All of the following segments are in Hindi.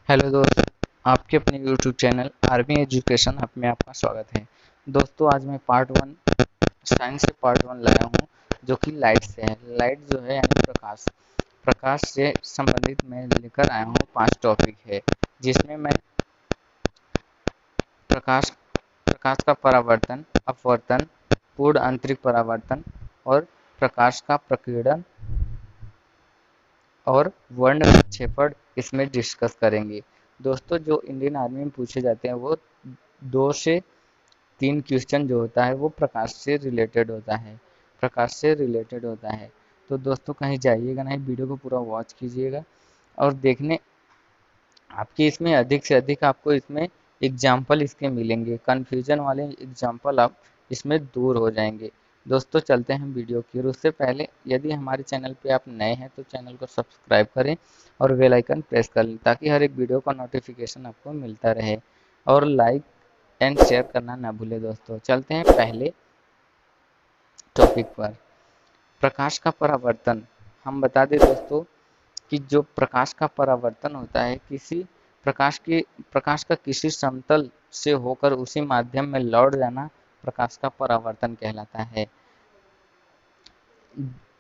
हेलो दोस्त, आपके अपने यूट्यूब चैनल आर्मी एजुकेशन आप में आपका स्वागत है। दोस्तों आज मैं पार्ट वन साइंस से पार्ट वन लाया हूँ जो कि लाइट से है। लाइट जो है यानी प्रकाश, प्रकाश से संबंधित मैं लेकर आया हूँ 5 टॉपिक है, जिसमें मैं प्रकाश प्रकाश का परावर्तन, अपवर्तन, पूर्ण आंतरिक परावर्तन और प्रकाश का प्रकीर्णन और वर्ण विक्षेपण इसमें डिस्कस करेंगे। दोस्तों जो इंडियन आर्मी में पूछे जाते हैं वो 2 से 3 क्वेश्चन जो होता है वो प्रकाश से रिलेटेड होता है, प्रकाश से रिलेटेड होता है। तो दोस्तों कहीं जाइएगा नहीं, वीडियो को पूरा वॉच कीजिएगा और देखने आपके इसमें अधिक से अधिक आपको इसमें एग्जाम्पल इसके मिलेंगे, कन्फ्यूजन वाले एग्जाम्पल आप इसमें दूर हो जाएंगे। दोस्तों चलते हैं वीडियो की, और उससे पहले यदि हमारे चैनल पे आप नए हैं तो चैनल को सब्सक्राइब करें और बेल आइकन प्रेस कर लें ताकि हर एक वीडियो का नोटिफिकेशन आपको मिलता रहे, और लाइक एंड शेयर करना ना भूलें। दोस्तों चलते हैं पहले टॉपिक पर, प्रकाश का परावर्तन। हम बता दें दोस्तों कि जो प्रकाश का परावर्तन होता है, किसी प्रकाश का किसी समतल से होकर उसी माध्यम में लौट जाना प्रकाश का परावर्तन कहलाता है।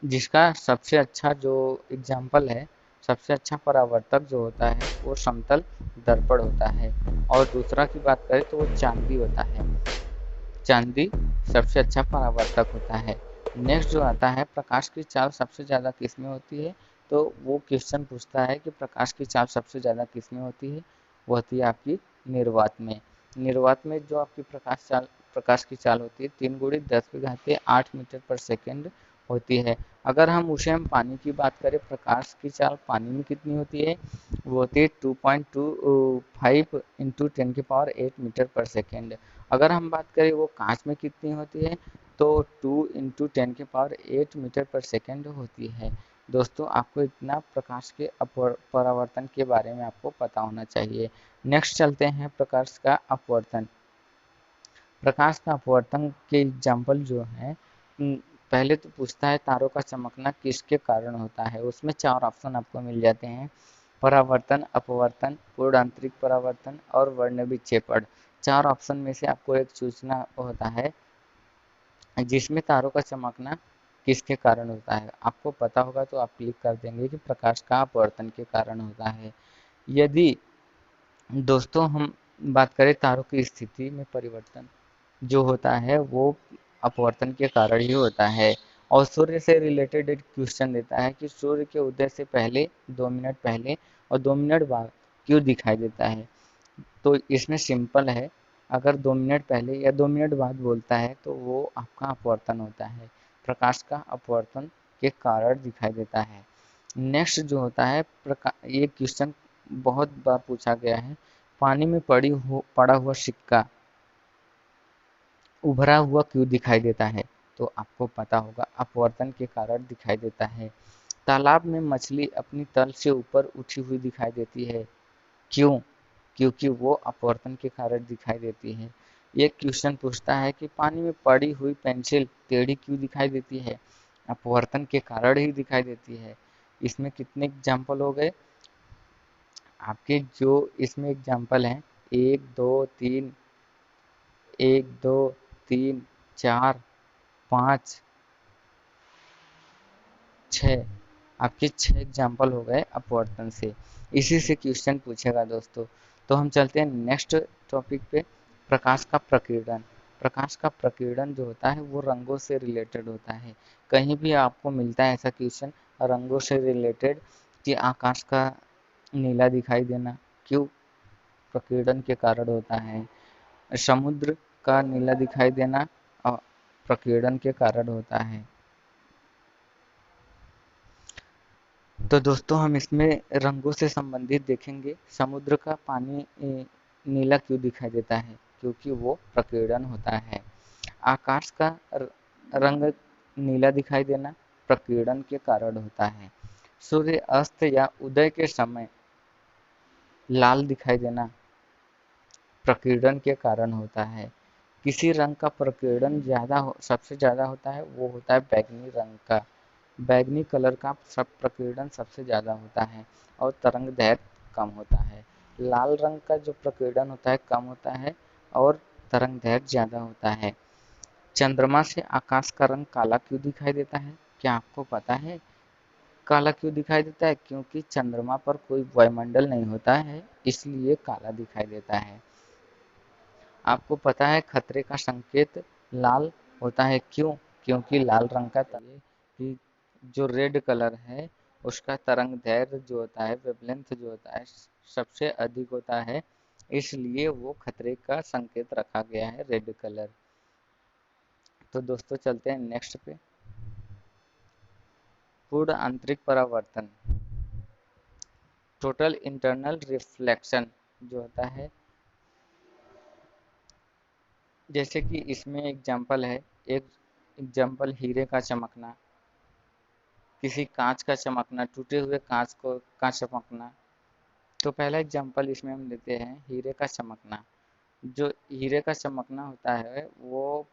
जिसका सबसे अच्छा जो एग्जाम्पल है, सबसे अच्छा परावर्तक जो होता है वो समतल दर्पण होता है, और दूसरा की बात करें तो वो चांदी होता है। चांदी सबसे अच्छा परावर्तक होता है। नेक्स्ट जो आता है, प्रकाश की चाल सबसे ज़्यादा किसमें होती है, तो वो क्वेश्चन पूछता है कि प्रकाश की चाल सबसे ज़्यादा किसमें होती है, वो होती है आपकी निर्वात में। निर्वात में जो आपकी प्रकाश की चाल होती है 3 × 10⁻8 मीटर पर सेकेंड होती है। अगर हम पानी की बात करें, प्रकाश की चाल पानी में कितनी होती है, वो होती है 2.25 × 10⁸ मीटर पर सेकेंड। अगर हम बात करें वो कांच में कितनी होती है, तो 2 × 10⁸ मीटर पर सेकेंड होती है। दोस्तों आपको इतना प्रकाश के परावर्तन के बारे में आपको पता होना चाहिए। नेक्स्ट चलते हैं प्रकाश का अपवर्तन। प्रकाश का अपवर्तन के एग्जाम्पल जो है, पहले तो पूछता है तारों का चमकना किसके कारण होता है। उसमें 4 ऑप्शन आपको मिल जाते हैं, परावर्तन, अपवर्तन, पूर्ण आंतरिक परावर्तन और वर्ण विक्षेपण। 4 ऑप्शन में से आपको एक चूजना होता है जिसमें तारों का चमकना किसके कारण होता है। आपको पता होगा तो आप क्लिक कर देंगे कि प्रकाश का अपवर्तन के कारण होता है। यदि दोस्तों हम बात करें तारों की स्थिति में परिवर्तन जो होता है वो अपवर्तन के कारण ही होता है। और सूर्य से रिलेटेड एक क्वेश्चन देता है कि सूर्य के उदय से पहले 2 मिनट पहले और 2 मिनट बाद क्यों दिखाई देता है। तो इसमें सिंपल है, अगर 2 मिनट पहले या 2 मिनट बाद बोलता है तो वो आपका अपवर्तन होता है, प्रकाश का अपवर्तन के कारण दिखाई देता है। नेक्स्ट जो होता है ये क्वेश्चन बहुत बार पूछा गया है, पानी में पड़ा हुआ सिक्का उभरा हुआ क्यों दिखाई देता है, तो आपको पता होगा अपवर्तन के कारण दिखाई देता है। तालाब में मछली अपनी तल से ऊपर उठी हुई दिखाई देती है, क्यों, क्योंकि वो अपवर्तन के कारण दिखाई देती है। ये क्वेश्चन पूछता है कि पानी में पड़ी हुई पेंसिल टेढ़ी क्यों दिखाई देती है, अपवर्तन के कारण ही दिखाई देती है। इसमें कितने एग्जाम्पल हो गए आपके, जो इसमें एग्जाम्पल हैं 1 2 3, 1 2 3 4 5 6, आपके 6 एग्जाम्पल हो गए अपवर्तन से। इसी से क्वेश्चन पूछेगा दोस्तों। तो हम चलते हैं नेक्स्ट टॉपिक पे, प्रकाश का प्रकीर्णन। प्रकाश का प्रकीर्णन जो होता है वो रंगों से रिलेटेड होता है। कहीं भी आपको मिलता है ऐसा क्वेश्चन रंगों से रिलेटेड कि आकाश का नीला दिखाई देना क्यों, प्रकीर्णन के कारण होता है। समुद्र का नीला दिखाई देना प्रकीर्णन के कारण होता है। तो दोस्तों हम इसमें रंगों से संबंधित देखेंगे, समुद्र का पानी नीला क्यों दिखाई देता है, क्योंकि वो प्रकीर्णन होता है। आकाश का रंग नीला दिखाई देना प्रकीर्णन के कारण होता है। सूर्य अस्त या उदय के समय लाल दिखाई देना प्रकीर्णन के कारण होता है। किसी रंग का प्रकीर्णन सबसे ज़्यादा होता है, वो होता है बैगनी रंग का। बैगनी कलर का सब प्रकीर्णन सबसे ज़्यादा होता है और तरंग दैर्घ्य कम होता है। लाल रंग का जो प्रकीर्णन होता है कम होता है और तरंग दैर्घ्य ज़्यादा होता है। चंद्रमा से आकाश का रंग काला क्यों दिखाई देता है? क्या आपको पता है काला क्यों दिखाई देता है? क्योंकि चंद्रमा पर कोई वायुमंडल नहीं होता है, इसलिए काला दिखाई देता है। आपको पता है खतरे का संकेत लाल होता है, क्यों? क्योंकि लाल रंग का कि जो रेड कलर है उसका तरंग दैर्घ्य जो होता है, वेवलेंथ जो होता है, सबसे अधिक होता है, इसलिए वो खतरे का संकेत रखा गया है रेड कलर। तो दोस्तों चलते हैं नेक्स्ट पे। पूर्ण आंतरिक परावर्तन, टोटल इंटरनल रिफ्लेक्शन जो होता है, जैसे कि इसमें एग्जाम्पल है, एक एग्जाम्पल हीरे का चमकना, किसी कांच का चमकना, टूटे हुए कांच का चमकना। तो पहला एग्जाम्पल इसमें हम लेते हैं हीरे का चमकना। जो हीरे का चमकना होता है वो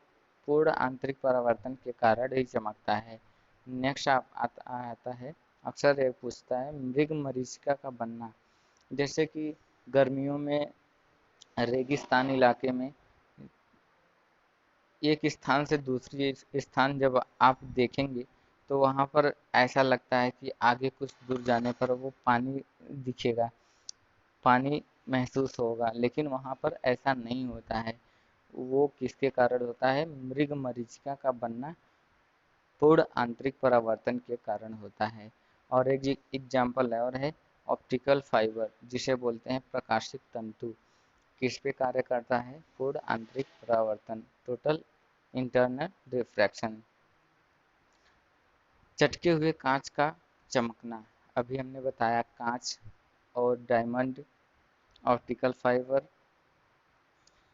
पूर्ण आंतरिक परावर्तन के कारण ही चमकता है। नेक्स्ट आता है, अक्सर ये पूछता है मृग मरीचिका का बनना। जैसे कि गर्मियों में रेगिस्तान इलाके में एक स्थान से दूसरी स्थान जब आप देखेंगे तो वहाँ पर ऐसा लगता है कि आगे कुछ दूर जाने पर वो पानी दिखेगा, पानी महसूस होगा, लेकिन वहाँ पर ऐसा नहीं होता है। वो किसके कारण होता है? मृग मरीचिका का बनना पूर्ण आंतरिक परावर्तन के कारण होता है। और एक एग्जाम्पल है और है ऑप्टिकल फाइबर, जिसे बोलते हैं प्रकाशिक तंतु। किस पे कार्य करता है? पूर्ण आंतरिक परावर्तन, टोटल इंटरनल रिफ्रैक्शन। चटके हुए कांच का चमकना, अभी हमने बताया कांच और डायमंड, ऑप्टिकल फाइबर,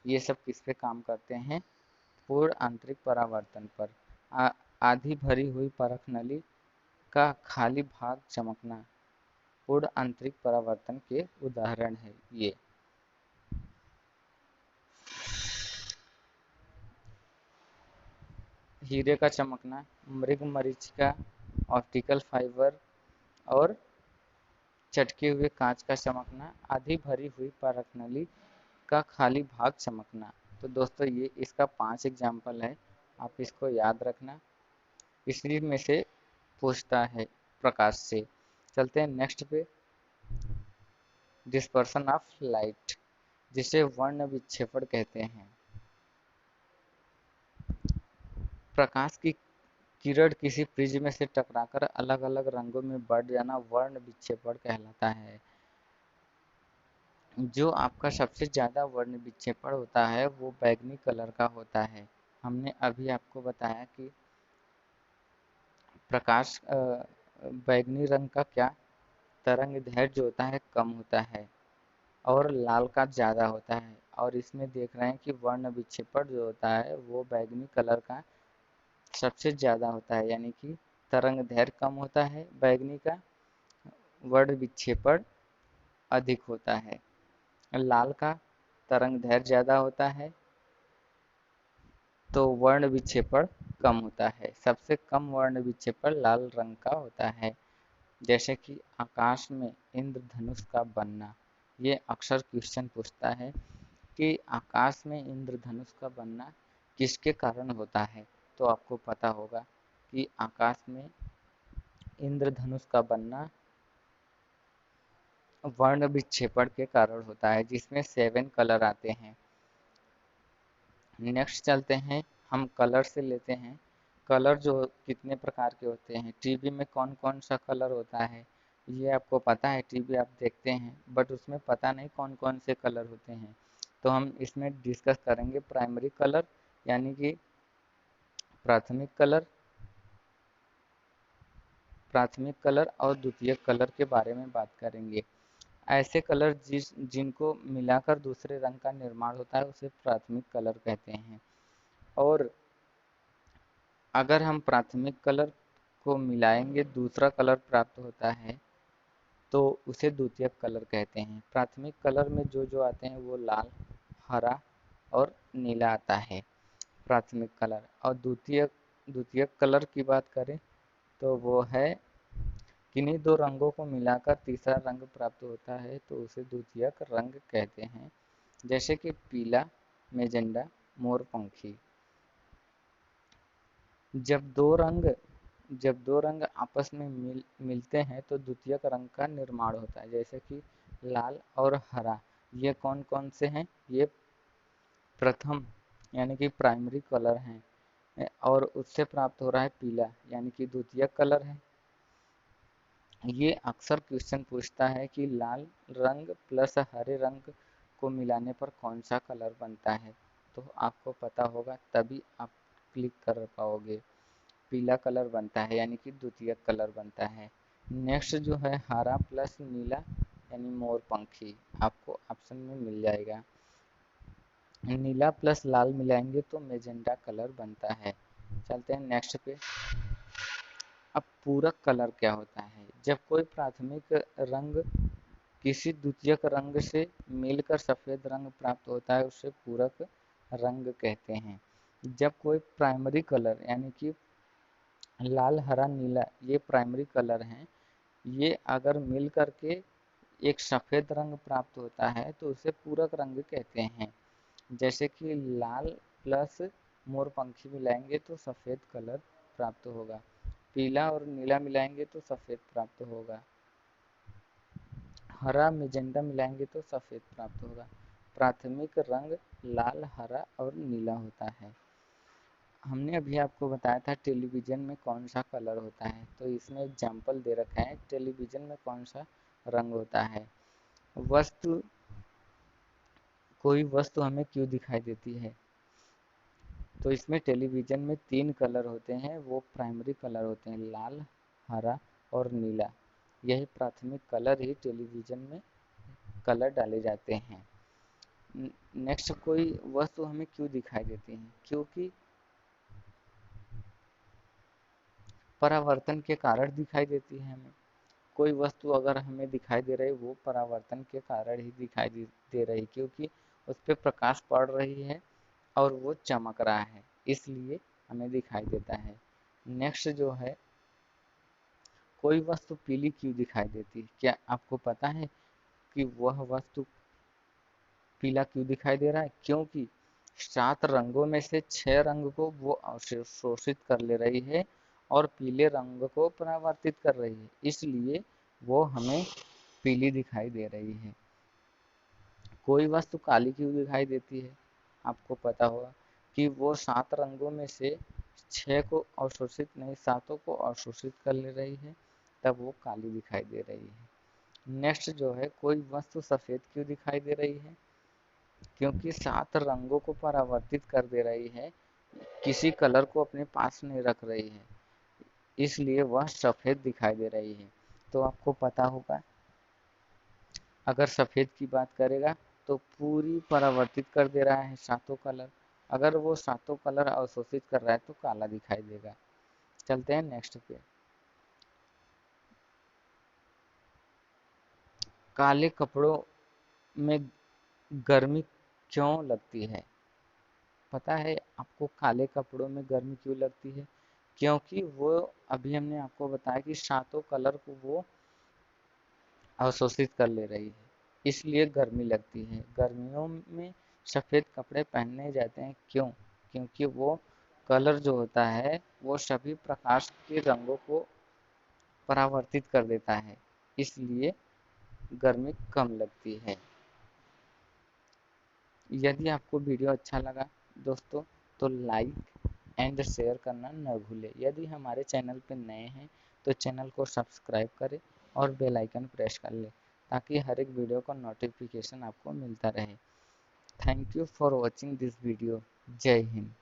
ये सब किस पे काम करते हैं? पूर्ण आंतरिक परावर्तन पर। आधी भरी हुई परख नली का खाली भाग चमकना पूर्ण आंतरिक परावर्तन के उदाहरण है ये। हीरे का चमकना, मृग मरीचिका, ऑप्टिकल फाइबर और चटके हुए कांच का चमकना, आधी भरी हुई परख नली का खाली भाग चमकना। तो दोस्तों ये इसका 5 एग्जाम्पल है, आप इसको याद रखना। इसी में से पूछता है प्रकाश से। चलते हैं नेक्स्ट पे, डिस्पर्सन ऑफ लाइट, जिसे वर्ण विक्षेपण कहते हैं। प्रकाश की किरण किसी प्रिज्म से टकराकर अलग अलग रंगों में बढ़ जाना वर्ण विक्षेपण कहलाता है। जो आपका सबसे ज़्यादा वर्ण विक्षेपण होता है वो बैंगनी कलर का होता है। हमने अभी आपको बताया कि प्रकाश बैंगनी रंग का क्या तरंग दैर्घ्य जो होता है कम होता है और लाल का ज़्यादा होता है। और इसमें देख रहे हैं कि वर्ण विक्षेपण जो होता है वो बैंगनी कलर का सबसे ज़्यादा होता है, यानी कि तरंग दैर्घ्य कम होता है बैंगनी का, वर्ण विक्षेपण अधिक होता है। लाल का तरंग दैर्घ्य ज़्यादा होता है तो वर्ण विक्षेपण कम होता है। सबसे कम वर्ण विक्षेपण लाल रंग का होता है। जैसे कि आकाश में इंद्रधनुष का बनना, ये अक्सर क्वेश्चन पूछता है कि आकाश में इंद्रधनुष का बनना किसके कारण होता है। तो आपको पता होगा कि आकाश में इंद्रधनुष का बनना वर्ण विक्षेपण के कारण होता है, जिसमें 7 कलर आते हैं। नेक्स्ट चलते हैं, हम कलर से लेते हैं। कलर जो कितने प्रकार के होते हैं, टीवी में कौन कौन सा कलर होता है ये आपको पता है। टीवी आप देखते हैं बट उसमें पता नहीं कौन कौन से कलर होते हैं। तो हम इसमें डिस्कस करेंगे प्राइमरी कलर यानी कि प्राथमिक कलर, और द्वितीयक कलर के बारे में बात करेंगे। ऐसे कलर जिनको मिलाकर दूसरे रंग का निर्माण होता है उसे प्राथमिक कलर कहते हैं। और अगर हम प्राथमिक कलर को मिलाएंगे दूसरा कलर प्राप्त होता है तो उसे द्वितीयक कलर कहते हैं। प्राथमिक कलर में जो जो आते हैं वो लाल, हरा और नीला आता है प्राथमिक कलर। और द्वितीयक कलर की बात करें तो वो है किन्हीं दो रंगों को मिलाकर तीसरा रंग प्राप्त होता है तो उसे द्वितीयक रंग कहते हैं, जैसे कि पीला, मैजेंडा, मोरपंखी। जब दो रंग आपस में मिलते हैं तो द्वितीयक रंग का निर्माण होता है, जैसे कि लाल और हरा। ये कौन कौन से हैं? ये प्रथम यानी कि प्राइमरी कलर हैं, और उससे प्राप्त हो रहा है पीला यानी कि द्वितीयक कलर है। ये अक्सर क्वेश्चन पूछता है कि लाल रंग प्लस हरे रंग को मिलाने पर कौन सा कलर बनता है, तो आपको पता होगा तभी आप क्लिक कर पाओगे। पीला कलर बनता है यानी कि द्वितीयक कलर बनता है। नेक्स्ट जो है हरा प्लस नीला यानी मोरपंखी, आपको ऑप्शन में मिल जाएगा। नीला प्लस लाल मिलाएंगे तो मैजेंटा कलर बनता है। चलते हैं नेक्स्ट पे। अब पूरक कलर क्या होता है? जब कोई प्राथमिक रंग किसी द्वितीयक रंग से मिलकर सफेद रंग प्राप्त होता है उसे पूरक रंग कहते हैं। जब कोई प्राइमरी कलर यानी कि लाल, हरा, नीला ये प्राइमरी कलर हैं, ये अगर मिल करके एक सफेद रंग प्राप्त होता है तो उसे पूरक रंग कहते हैं। जैसे कि लाल प्लस मोरपंखी मिलाएंगे तो सफेद कलर प्राप्त होगा, पीला और नीला मिलाएंगे तो सफेद प्राप्त होगा, हरा मैजेंटा मिलाएंगे तो सफेद प्राप्त होगा। प्राथमिक रंग लाल, हरा और नीला होता है। हमने अभी आपको बताया था टेलीविजन में कौन सा कलर होता है, तो इसमें एग्जाम्पल दे रखा है टेलीविजन में कौन सा रंग होता है। वस्तु कोई वस्तु हमें क्यों दिखाई देती है, तो इसमें टेलीविजन में 3 कलर होते हैं, वो प्राइमरी कलर होते हैं, लाल, हरा और नीला। यही प्राथमिक कलर ही टेलीविजन में कलर डाले जाते हैं। नेक्स्ट, कोई वस्तु हमें क्यों दिखाई देती है? क्योंकि परावर्तन के कारण दिखाई देती है हमें। कोई वस्तु अगर हमें दिखाई दे रही है वो परावर्तन के कारण ही दिखाई दे रही, क्योंकि उस पर प्रकाश पड़ रही है और वो चमक रहा है, इसलिए हमें दिखाई देता है। नेक्स्ट जो है, कोई वस्तु पीली क्यों दिखाई देती है? क्या आपको पता है कि वह वस्तु पीला क्यों दिखाई दे रहा है? क्योंकि 7 रंगों में से 6 रंग को वो अवशोषित कर ले रही है और पीले रंग को परावर्तित कर रही है, इसलिए वो हमें पीली दिखाई दे रही है। कोई वस्तु काली क्यों दिखाई देती है? आपको पता होगा कि वो 7 रंगों में से 6 को अवशोषित नहीं, 7 को अवशोषित कर ले रही है, तब वो काली दिखाई दे रही है। नेक्स्ट जो है, कोई वस्तु सफेद क्यों दिखाई दे रही है? क्योंकि 7 रंगों को परावर्तित कर दे रही है, किसी कलर को अपने पास नहीं रख रही है, इसलिए वह सफेद दिखाई दे रही है। तो आपको पता होगा अगर सफेद की बात करेगा तो पूरी परावर्तित कर दे रहा है 7 कलर, अगर वो 7 कलर अवशोषित कर रहा है तो काला दिखाई देगा। चलते हैं नेक्स्ट पे। काले कपड़ों में गर्मी क्यों लगती है? पता है आपको काले कपड़ों में गर्मी क्यों लगती है? क्योंकि वो, अभी हमने आपको बताया कि 7 कलर को वो अवशोषित कर ले रही है, इसलिए गर्मी लगती है। गर्मियों में सफ़ेद कपड़े पहने जाते हैं, क्यों? क्योंकि वो कलर जो होता है वो सभी प्रकाश के रंगों को परावर्तित कर देता है, इसलिए गर्मी कम लगती है। यदि आपको वीडियो अच्छा लगा दोस्तों तो लाइक एंड शेयर करना न भूलें। यदि हमारे चैनल पर नए हैं तो चैनल को सब्सक्राइब करें और बेल आइकन प्रेस कर लें, ताकि हर एक वीडियो का नोटिफिकेशन आपको मिलता रहे। Thank you for watching this video. जय हिंद।